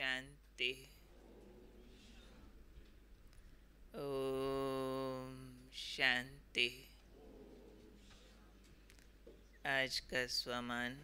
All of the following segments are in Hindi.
शांति। ओम शांति। आज का स्वमान,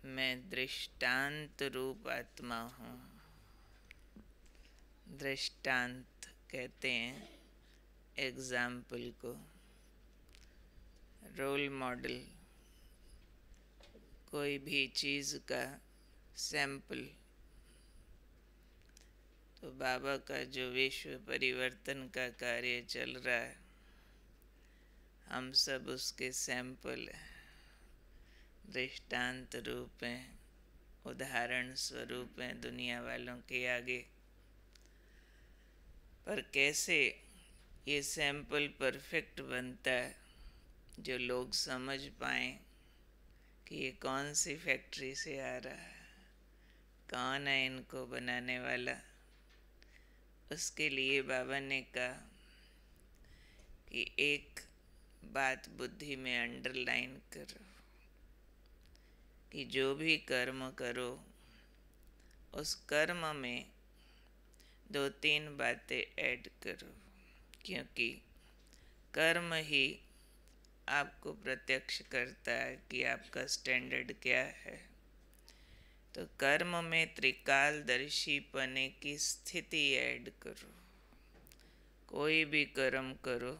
मैं दृष्टांत रूप आत्मा हूँ। दृष्टांत कहते हैं एग्जाम्पल को, रोल मॉडल, कोई भी चीज़ का सैंपल। तो बाबा का जो विश्व परिवर्तन का कार्य चल रहा है, हम सब उसके सैंपल हैं, दृष्टांत रूप हैं, उदाहरण स्वरूप हैं दुनिया वालों के आगे। पर कैसे ये सैंपल परफेक्ट बनता है, जो लोग समझ पाएं कि ये कौन सी फैक्ट्री से आ रहा है, कौन है इनको बनाने वाला। उसके लिए बाबा ने कहा कि एक बात बुद्धि में अंडरलाइन करो कि जो भी कर्म करो, उस कर्म में 2-3 बातें ऐड करो, क्योंकि कर्म ही आपको प्रत्यक्ष करता है कि आपका स्टैंडर्ड क्या है। तो कर्म में त्रिकालदर्शी पने की स्थिति ऐड करो। कोई भी कर्म करो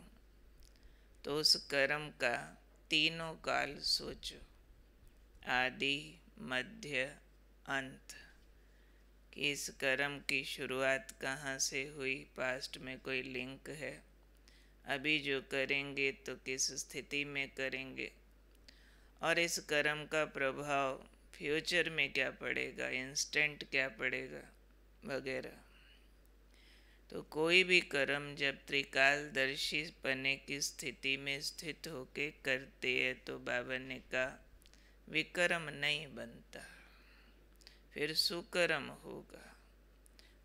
तो उस कर्म का तीनों काल सोचो, आदि मध्य अंत, कि इस कर्म की शुरुआत कहाँ से हुई, पास्ट में कोई लिंक है, अभी जो करेंगे तो किस स्थिति में करेंगे, और इस कर्म का प्रभाव फ्यूचर में क्या पड़ेगा, इंस्टेंट क्या पड़ेगा वगैरह। तो कोई भी कर्म जब त्रिकालदर्शी पने की स्थिति में स्थित होके करते हैं तो बाबा ने कहा विकर्म नहीं बनता, फिर सुकर्म होगा।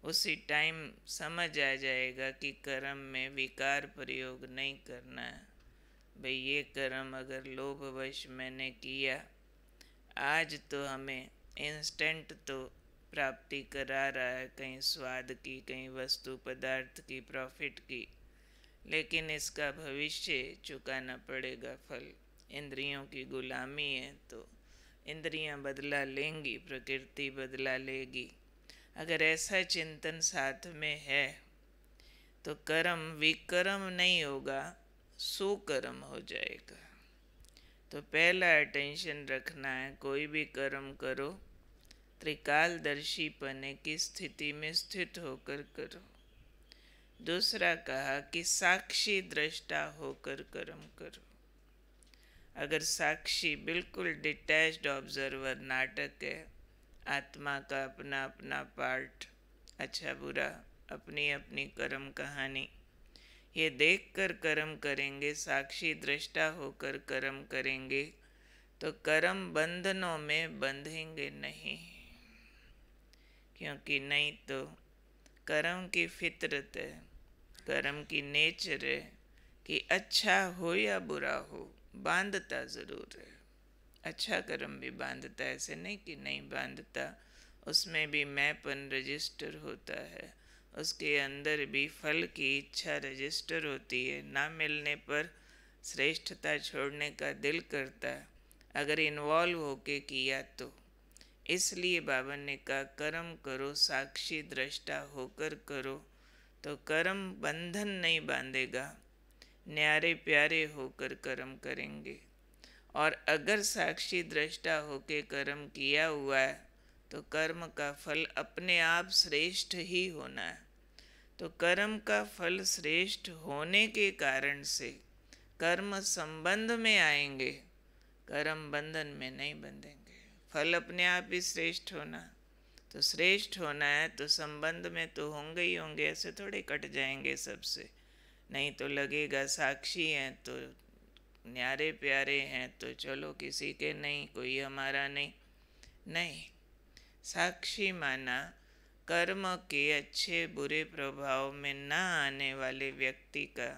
उसी टाइम समझ आ जाएगा कि कर्म में विकार प्रयोग नहीं करना है। भाई ये कर्म अगर लोभवश मैंने किया, आज तो हमें इंस्टेंट तो प्राप्ति करा रहा है, कहीं स्वाद की, कहीं वस्तु पदार्थ की, प्रॉफिट की, लेकिन इसका भविष्य चुकाना पड़ेगा फल। इंद्रियों की गुलामी है तो इंद्रियां बदला लेंगी, प्रकृति बदला लेगी। अगर ऐसा चिंतन साथ में है तो कर्म विकर्म नहीं होगा, सुकर्म हो जाएगा। तो पहला अटेंशन रखना है, कोई भी कर्म करो त्रिकालदर्शी पने की स्थिति में स्थित होकर करो। दूसरा कहा कि साक्षी दृष्टा होकर कर्म करो। अगर साक्षी बिल्कुल डिटैच्ड ऑब्जर्वर नाटक है, आत्मा का अपना अपना पार्ट, अच्छा बुरा, अपनी अपनी कर्म कहानी, ये देखकर कर्म करेंगे, साक्षी दृष्टा होकर कर्म करेंगे, तो कर्म बंधनों में बंधेंगे नहीं। क्योंकि नहीं तो कर्म की फितरत है, कर्म की नेचर है कि अच्छा हो या बुरा हो, बांधता ज़रूर है। अच्छा कर्म भी बांधता है, ऐसे नहीं कि नहीं बांधता। उसमें भी मैंपन रजिस्टर होता है, उसके अंदर भी फल की इच्छा रजिस्टर होती है। ना मिलने पर श्रेष्ठता छोड़ने का दिल करता है, अगर इन्वॉल्व होके किया तो। इसलिए बाबा ने कहा कर्म करो साक्षी दृष्टा होकर करो, तो कर्म बंधन नहीं बांधेगा, न्यारे प्यारे होकर कर्म करेंगे। और अगर साक्षी दृष्टा होकर कर्म किया हुआ है तो कर्म का फल अपने आप श्रेष्ठ ही होना है। तो कर्म का फल श्रेष्ठ होने के कारण से कर्म संबंध में आएंगे, कर्म बंधन में नहीं बंधेंगे। फल अपने आप ही श्रेष्ठ होना, तो श्रेष्ठ होना है तो संबंध में तो होंगे ही होंगे, ऐसे थोड़े कट जाएंगे सबसे। नहीं तो लगेगा साक्षी हैं तो न्यारे प्यारे हैं तो चलो किसी के नहीं, कोई हमारा नहीं। नहीं, साक्षी माना कर्म के अच्छे बुरे प्रभाव में ना आने वाले व्यक्ति का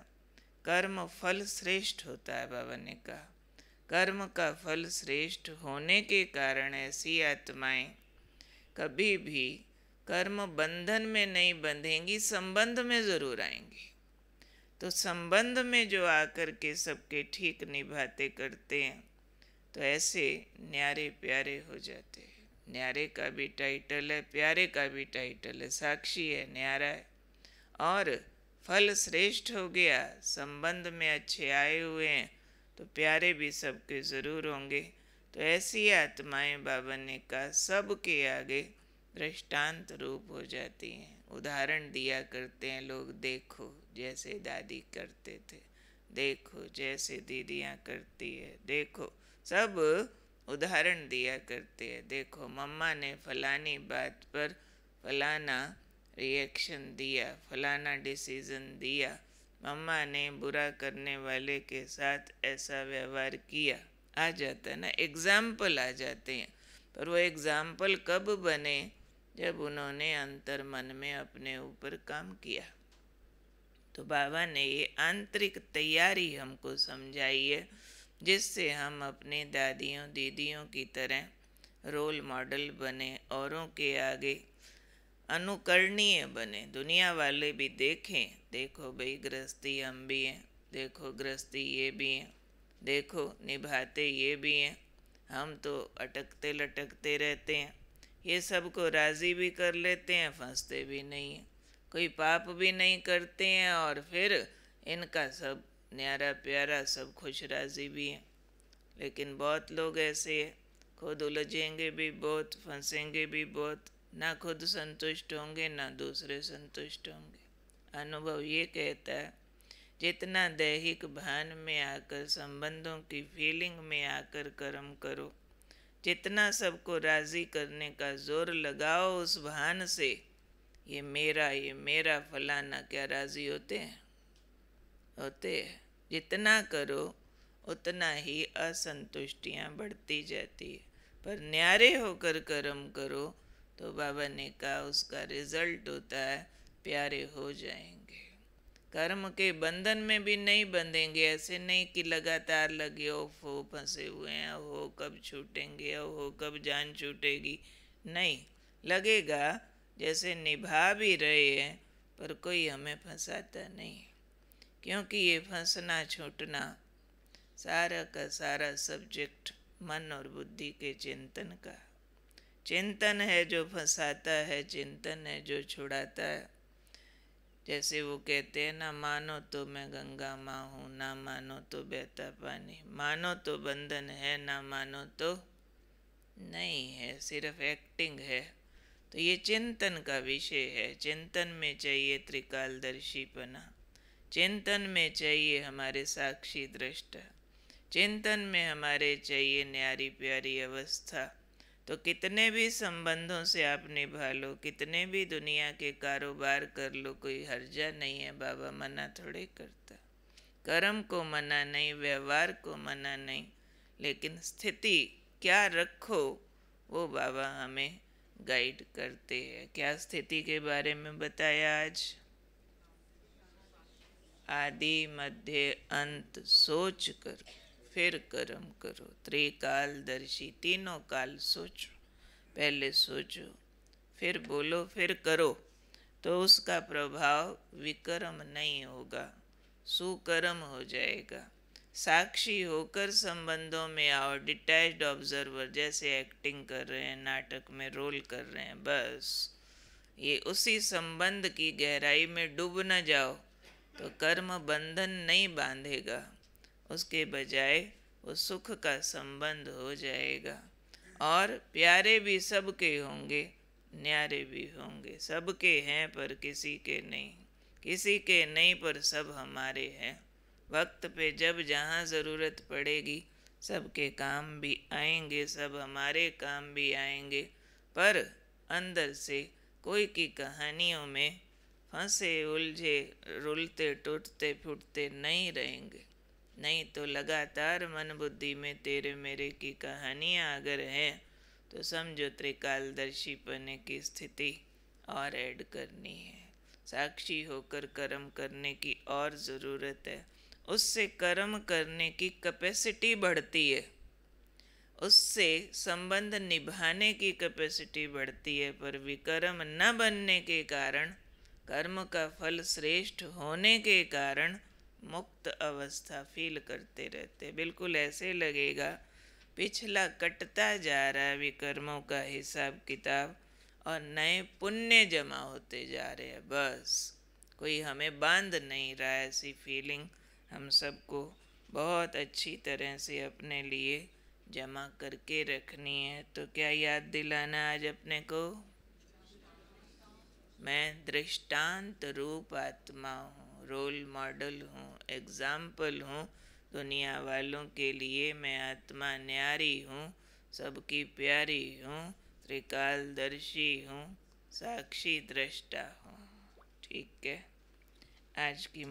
कर्म फल श्रेष्ठ होता है। बाबा ने कहा कर्म का फल श्रेष्ठ होने के कारण ऐसी आत्माएं कभी भी कर्म बंधन में नहीं बंधेंगी, संबंध में जरूर आएंगी। तो संबंध में जो आकर के सबके ठीक निभाते करते हैं तो ऐसे न्यारे प्यारे हो जाते हैं। न्यारे का भी टाइटल है, प्यारे का भी टाइटल है, साक्षी है, न्यारा है। और फल श्रेष्ठ हो गया, संबंध में अच्छे आए हुए हैं तो प्यारे भी सबके जरूर होंगे। तो ऐसी आत्माएं बाबा ने कहा सबके आगे दृष्टांत रूप हो जाती हैं। उदाहरण दिया करते हैं लोग, देखो जैसे दादी करते थे, देखो जैसे दीदियाँ करती है, देखो सब उदाहरण दिया करते हैं। देखो मम्मा ने फलानी बात पर फलाना रिएक्शन दिया, फलाना डिसीजन दिया, मम्मा ने बुरा करने वाले के साथ ऐसा व्यवहार किया। आ जाता है ना, एग्जाम्पल आ जाते हैं। पर वो एग्जाम्पल कब बने? जब उन्होंने अंतर मन में अपने ऊपर काम किया। तो बाबा ने ये आंतरिक तैयारी हमको समझाई है, जिससे हम अपने दादियों दीदियों की तरह रोल मॉडल बने, औरों के आगे अनुकरणीय बने। दुनिया वाले भी देखें, देखो भाई गृहस्थी हम भी हैं, देखो गृहस्थी ये भी हैं, देखो निभाते ये भी हैं, हम तो अटकते लटकते रहते हैं, ये सबको राज़ी भी कर लेते हैं, फंसते भी नहीं हैं, कोई पाप भी नहीं करते हैं, और फिर इनका सब न्यारा प्यारा, सब खुश राज़ी भी हैं। लेकिन बहुत लोग ऐसे हैं, खुद उलझेंगे भी बहुत, फंसेंगे भी बहुत, ना खुद संतुष्ट होंगे ना दूसरे संतुष्ट होंगे। अनुभव ये कहता है जितना दैहिक भान में आकर, संबंधों की फीलिंग में आकर कर्म करो, जितना सबको राज़ी करने का जोर लगाओ उस भान से, ये मेरा फलाना, क्या राज़ी होते हैं? होते हैं। जितना करो उतना ही असंतुष्टियाँ बढ़ती जाती है। पर न्यारे होकर कर्म करो तो बाबा ने कहा उसका रिजल्ट होता है प्यारे हो जाएंगे। कर्म के बंधन में भी नहीं बंधेंगे, ऐसे नहीं कि लगातार लगे हो फंसे हुए हैं, हो कब छूटेंगे, हो कब जान छूटेगी। नहीं, लगेगा जैसे निभा भी रहे हैं पर कोई हमें फंसाता नहीं, क्योंकि ये फंसना छूटना सारा का सारा सब्जेक्ट मन और बुद्धि के चिंतन का। चिंतन है जो फंसाता है, चिंतन है जो छुड़ाता है। जैसे वो कहते हैं ना, मानो तो मैं गंगा माँ हूँ, ना मानो तो बहता पानी, मानो तो बंधन है, ना मानो तो नहीं है, सिर्फ एक्टिंग है। तो ये चिंतन का विषय है। चिंतन में चाहिए त्रिकालदर्शीपना, चिंतन में चाहिए हमारे साक्षी दृष्टा, चिंतन में हमारे चाहिए न्यारी प्यारी अवस्था। तो कितने भी संबंधों से आप निभा लो, कितने भी दुनिया के कारोबार कर लो, कोई हर्जा नहीं है। बाबा मना थोड़े करता, कर्म को मना नहीं, व्यवहार को मना नहीं, लेकिन स्थिति क्या रखो वो बाबा हमें गाइड करते हैं। क्या स्थिति के बारे में बताया आज? आदि मध्य अंत सोच कर फिर कर्म करो, त्रिकालदर्शी, तीनों काल सोचो। पहले सोचो, फिर बोलो, फिर करो, तो उसका प्रभाव विकर्म नहीं होगा, सुकर्म हो जाएगा। साक्षी होकर संबंधों में आओ, डिटैच्ड ऑब्जर्वर जैसे एक्टिंग कर रहे हैं, नाटक में रोल कर रहे हैं, बस ये उसी संबंध की गहराई में डूब न जाओ तो कर्म बंधन नहीं बांधेगा, उसके बजाय वो सुख का संबंध हो जाएगा। और प्यारे भी सबके होंगे, न्यारे भी होंगे। सबके हैं पर किसी के नहीं, किसी के नहीं पर सब हमारे हैं। वक्त पे जब जहाँ ज़रूरत पड़ेगी सबके काम भी आएंगे, सब हमारे काम भी आएंगे। पर अंदर से कोई की कहानियों में फंसे उलझे रुलते टूटते फूटते नहीं रहेंगे। नहीं तो लगातार मन बुद्धि में तेरे मेरे की कहानियाँ अगर हैं तो समझो त्रिकालदर्शी पने की स्थिति और ऐड करनी है। साक्षी होकर कर्म करने की और ज़रूरत है। उससे कर्म करने की कैपेसिटी बढ़ती है, उससे संबंध निभाने की कैपेसिटी बढ़ती है, पर विकर्म न बनने के कारण, कर्म का फल श्रेष्ठ होने के कारण मुक्त अवस्था फील करते रहते। बिल्कुल ऐसे लगेगा पिछला कटता जा रहा है विकर्मों का हिसाब किताब, और नए पुण्य जमा होते जा रहे हैं। बस कोई हमें बांध नहीं रहा है, ऐसी फीलिंग हम सबको बहुत अच्छी तरह से अपने लिए जमा करके रखनी है। तो क्या याद दिलाना आज अपने को? मैं दृष्टांत रूप आत्मा हूँ, रोल मॉडल हूँ, एग्जाम्पल हूँ। दुनिया वालों के लिए मैं आत्मा न्यारी हूँ, सबकी प्यारी हूँ, त्रिकालदर्शी हूँ, साक्षी दृष्टा हूँ। ठीक है, आज की